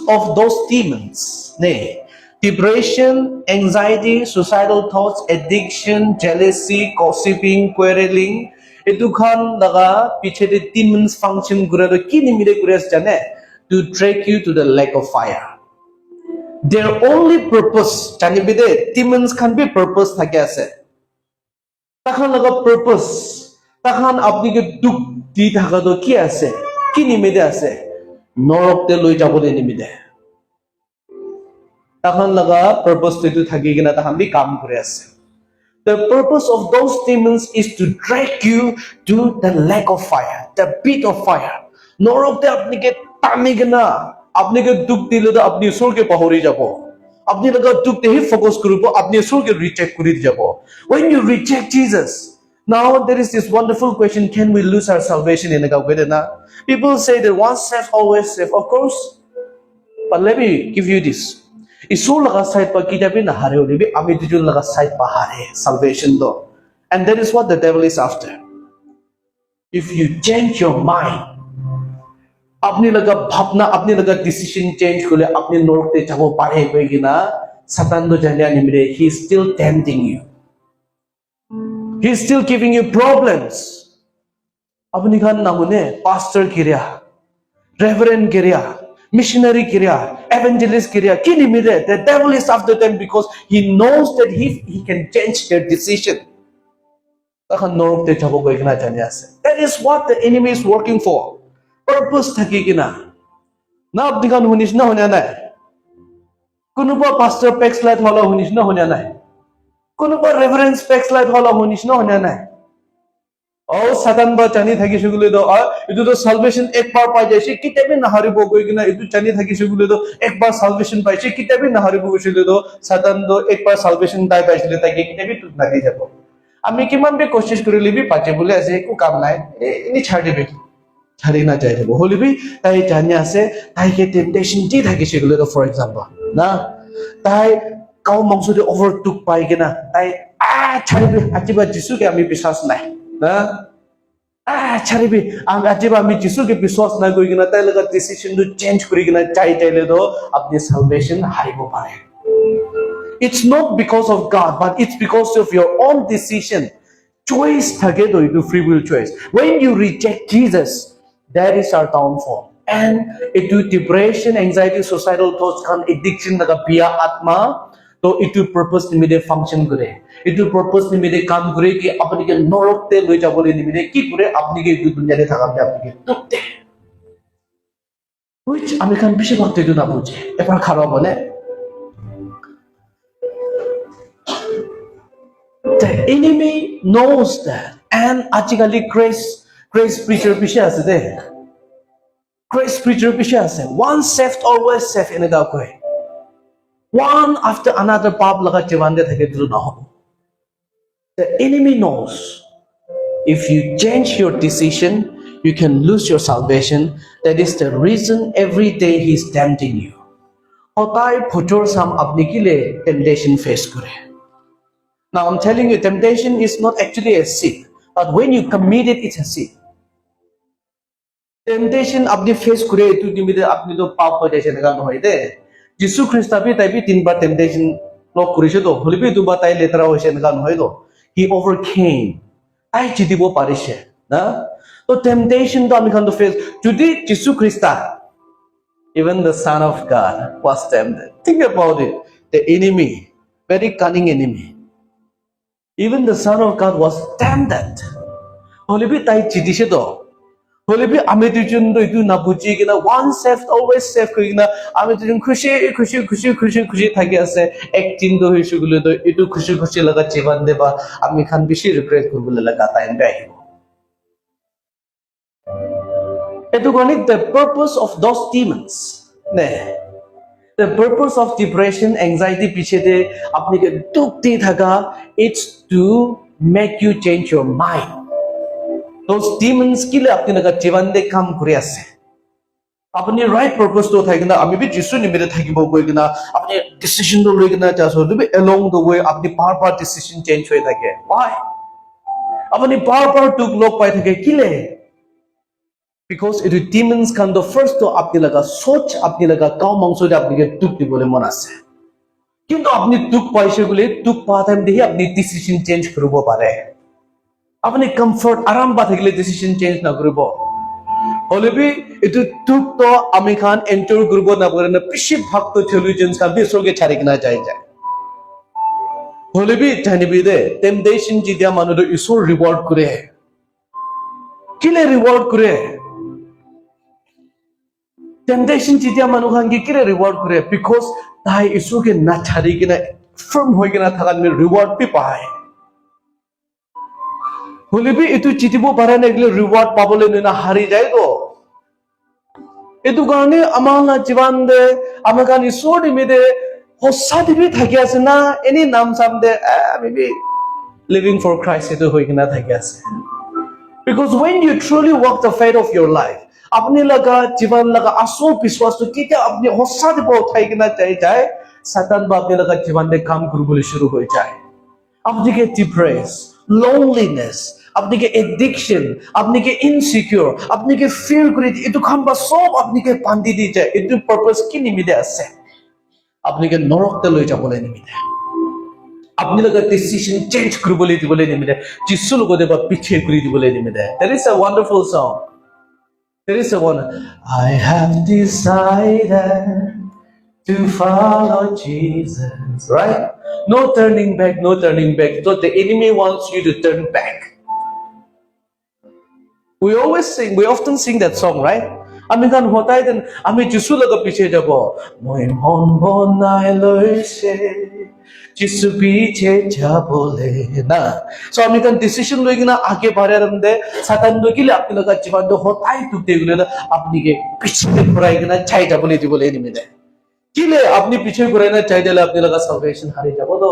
of those demons, depression, anxiety, suicidal thoughts, addiction, jealousy, gossiping, quarreling, itu khan laga piche de demons function kure to ki nimide kure ase jane, to drag you to the lake of fire. Their only purpose janibide demons can be purpose thake ase. Takhan laga purpose, takhan apni ke duk di thaka to ki ase, ki nimide ase, norok te loi jabole nimide. Takhan laga purpose te tu thaki kina takhan bi kam kore ase. The purpose of those demons is to drag you to the lake of fire, the pit of fire. Norok te apni ke tami kina, apni ke duk dile to apni sur ke pahori jabo. Apni laga duk te hi focus krubo, apni sur ke reject kuri jabo. When you reject Jesus, now there is this wonderful question: can we lose our salvation in the Vedana? People say that once saved, always saved. Of course, but let me give you this. Isur laga side pa kita bi na hare holi bi ami tujun laga side pa hare salvation do, and that is what the devil is after. If you change your mind, apni laga bhavna, apni laga decision change kule apni norok te jabo pare koi gina Satan do janya nimire, he is still tempting you. He is still giving you problems. Apni khan namune pastor kirya, reverend kirya, missionary kirya, evangelist kirya, kini mire. The devil is after them because he knows that he can change their decision. That is what the enemy is working for. Purpose thaki kina. Na apni khan hunis na honya nai. Kunuba pastor pex light hola hunis na honya nai. Kunuba reverend pex light hola hunis na honya nai. Oh, Satan ba chani thaki shugule do, itu to salvation ek bar pai jaise kitabe na haribo koi kina itu chani thaki shugule do ek bar salvation paise kitabe na haribo shule do Satan do ek bar salvation dai paisile taki kitabe tu na di jabo. Ami kiman be koshish korile bi pache bole ase ko kam nai ini chhadi be chhadi na jai jabo holi bi tai janya ase tai ke temptation ji thaki shugule do. For example, na tai kau mangso de overtook pai kina tai chhadi be ajiba jisu ke ami biswas nai. Charibi, ajiba mi Jisu ke biswas na koi kina tai laga decision to change kuri kina chai le do apni salvation haribo pare. It's not because of God, but it's because of your own decision. Choice thake do itu free will choice. When you reject Jesus, that is our downfall. And itu depression, anxiety, suicidal thoughts, addiction laga biya atma. तो इटू purpose निमिदे function करे, इटू purpose निमिदे काम करे कि अपनी के नरक ते लई जाबले निमिदे की करे अपनी के दुनिया ने थाका अपनी के तुते which আমি কান বেশি ভাবতে দিও না বুঝে এবার খারাপ বলে the enemy knows that and actually grace preacher পিছে আছে দে grace preacher পিছে আছে once saved always saved এনেকা কয় one after another pap laga chewande thake dulu na hobo. The enemy knows if you change your decision, you can lose your salvation. That is the reason every day he is tempting you. Hotai phujor sam apni kile temptation face kore. Now I'm telling you, temptation is not actually a sin, but when you commit it, it's a sin. Temptation apni face kore itu dimide apni to pap ho jaise naga nohoi de. Jisu Christa bi tai bi 3 bar temptation lok kurise to holi bi 2 bar tai letara hoise na kan hoi do he overcame ai jidibo parise na to temptation to ami khan to face jodi Jisu Christa even the son of God was tempted. Think about it, the enemy, very cunning enemy, even the son of God was tempted holi bi tai jidise to holi bi ami tujun do itu na buji kina once saved always saved koi kina ami tujun khushi thaki ase ek din do hoisu gule do itu khushi laga jiban deba ami khan bishi regret korbole laga time be ahibo etu goni the purpose of those demons ne the purpose of depression anxiety piche de apni ke duk di thaka it's to make you change your mind. Those demons kile apni laga jiban de kam kuri ase apni right purpose to thakina ami bi Jisu ni mere thakibo koi kina apni decision to loi kina chaso to be along the way apni par decision change hoi thake why apni par tuk lok pai thake kile Because it demons kan the first to apni laga soch apni laga kaw mangso de apni ke tuk dibole mon ase. কিন্তু আপনি দুঃখ পাইছে বলে দুঃখ পাওয়া time দেখি আপনি decision change কৰিব পাৰে আপনি কমফৰ্ট আৰাম পা থাকিলে ডিসিশন চেঞ্জ নকৰিব হলেবি এটো দুঃখ তো আমি খান এন্টার কৰিব নকৰে না পিছে ভক্ত থিওলজিয়ানস কা বিশ্বকে ছাড়ি কিনা যায় হলেবি জানিবি দে টেম্পটেশন যেতিয়া মানুহ ঈশ্বৰ ৰিৱাৰ্ড কৰে কিলে ৰিৱাৰ্ড কৰে টেম্পটেশন যেতিয়া মানুহ খানকে কিলে ৰিৱাৰ্ড কৰে বিকজ তাই ঈশ্বৰকে না ছাড়ি কিনা ফার্ম হৈ কিনা থাকাত ৰিৱাৰ্ড পি পায় হলেবি এটো জিতিব পাৰে নেগলে ৰিৱাৰ্ড পাবলৈ না হাৰি যায় গো এটো কাৰণে আমাৰ জীৱন দে আমাৰ কাৰণে ঈশ্বৰ দিমে হসা দিবি থাকি আছে না এনি নাম চাম দে মেবি লিভিং ফৰ ক্ৰাইষ্ট এটো হৈ কিনা থাকি আছে because when you truly walk the faith of your life apni laga jivan laga asol biswas to kya apni hossa de uthai kena jai satan ba apni laga jivan de kam kuribole shuru hoy jay apni ke depressed loneliness apni ke addiction apni ke insecure apni ke fear kori etu kham ba sob apni ke pandi di jay etu purpose ki nimide ase apni ke norok te loi jabole nimide আপনি লগা decision change করবলে দিবলে নিমিদে যিশু লগতে বা পিছে কৰি দিবলে নিমিদে that is a wonderful song there is a one I have decided to follow Jesus right no turning back so the enemy wants you to turn back we often sing that song right আমি গান হতাই দেন আমি যিশু লগা পিছে যাব মই মন বনাই লৈছে যিশু পিছে যাবলে না সো আমি কান ডিসিশন লই কিনা আগে বাড়ারম দে সাতান নকিলে আপনি লগা জীবন তো হতাই টুকতে গলে আপনি কে পিছে ঘুরাই কিনা চাই যাবলে দিবলে নিমে দে কিলে আপনি পিছে ঘুরাই না চাই দিলে আপনি লগা সালভেশন হারিয়ে যাব তো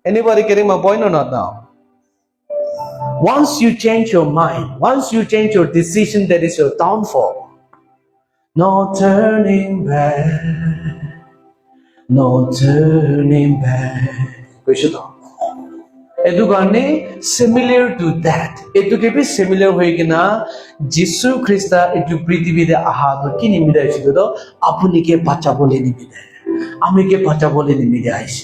anybody getting my point or not now once you change your mind once you change your decision that is your downfall no turning back no turning back question edu garne similar to that edu ke bhi similar hoy kina jisu christa edu prithibhi de aha to kini midai chilo to apuni ke bacha bole nimide ami ke bacha bole nimide aise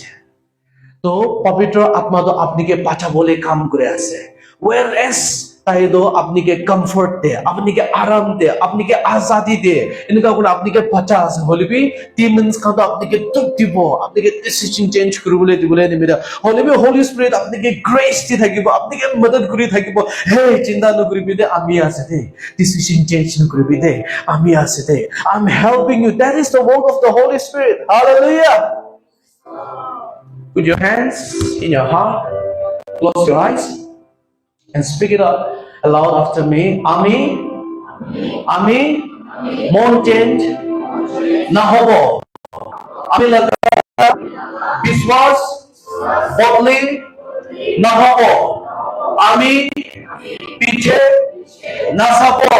to pavitra atma to apni ke bacha bole kaam kore ase whereas তাই তো আপনি কে comfort দে আপনি কে আরাম দে আপনি কে আজাদি দে এনেকা কোন আপনি কে বাঁচা আছে হলিবি ডিমন্স কা তো আপনি কে তুক দিব আপনি কে ডিসিশন চেঞ্জ করবলে দিবলে নিমিরা হলিবি হোলি স্পিরিট আপনি কে গ্রেস দি থাকিব আপনি কে মদদ করি থাকিব হে চিন্তা নকরিবি দে আমি আছে দে ডিসিশন চেঞ্জ করবি দে আমি আছে দে I am helping you that is the work of the Holy Spirit hallelujah put your hands in your heart close your eyes and speak it up aloud after me. Ami mountain na hobo. Ami laga biswas bodli na hobo. Ami piche na sabo.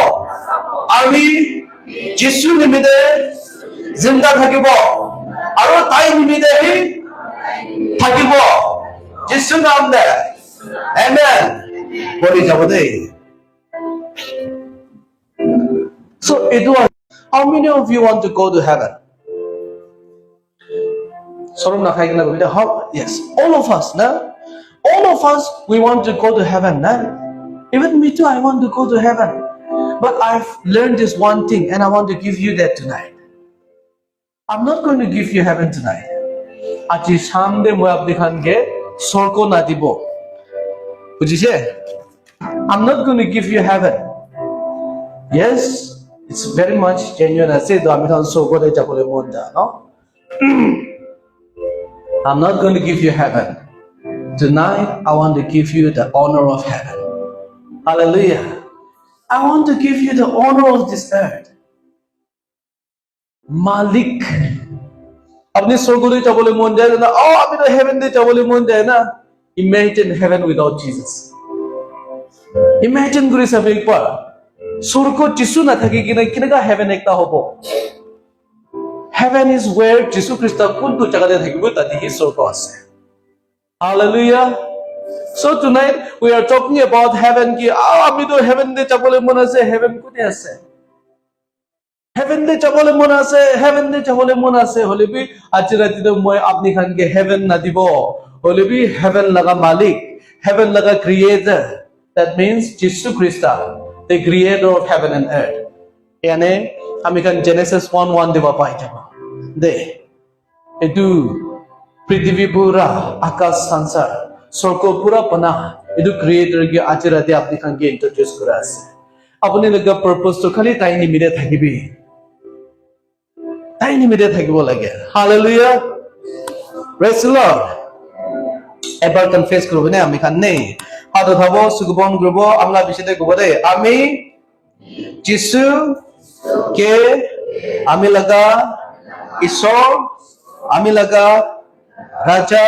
Ami Jisu nimide zinda thakibo. Aro tai nimide hi thakibo. Jisu naam de. Amen. Body jabode. So, Edward, how many of you want to go to heaven? How? Yes, all of us, no? All of us, we want to go to heaven, no? Even me too, I want to go to heaven. But I've learned this one thing, and I want to give you that tonight. I'm not going to give you heaven tonight. Aji samde moi apni khan ke sorko na dibo. Bujhiche? I'm not going to give you heaven. Yes, it's very much genuine. I say, I'm not going to give you heaven. Tonight, I want to give you the honor of heaven. Hallelujah. I want to give you the honor of this earth. Malik. Apni sorgole chabole mon jay na, oh, apni to heaven de chabole mon jay na. Imagine heaven without Jesus. Imagine kuri sabi ekbar. Surko Jisu na thaki kinaga heaven ekta hobo. Heaven is where Jisu Christa kuntu jaga de thakibo tati hi surko ase. Hallelujah. So tonight we are talking about heaven ki ami to heaven de chabole mon ase heaven kute ase heaven de chabole mon ase heaven de chabole mon ase hole bi aji rati to moi apni khan ke heaven na dibo hole bi heaven laga malik heaven laga creator that means Jesus Christa the creator of heaven and earth yani ami khan Genesis 1:1 diba pai jabo de etu পৃথিবী পুরা আকাশ সংসার স্বর্গ পুরা পানা এটু creator কে আজি রাতে আপনি খানকে ইন্ট্রোডিউস করা আছে আপনি লগা পারপাস তো খালি তাই নিমিতে থাকিবি তাই নিমিতে থাকিব লাগে হালেলুয়া প্রেজ দ্য লর্ড এবার কনফেস করব না আমি খান নেই হাত উঠাবো সুগবন করব আমরা বিশেষে কব দে আমি যিশু কে আমি লাগা ঈশ্বর আমি লাগা রাজা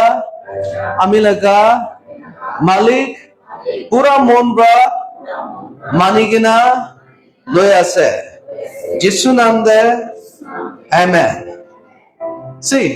আমি লাগা মালিক পুরা মন বা মানি কিনা লৈ আছে যিশু নাম দে আমেন See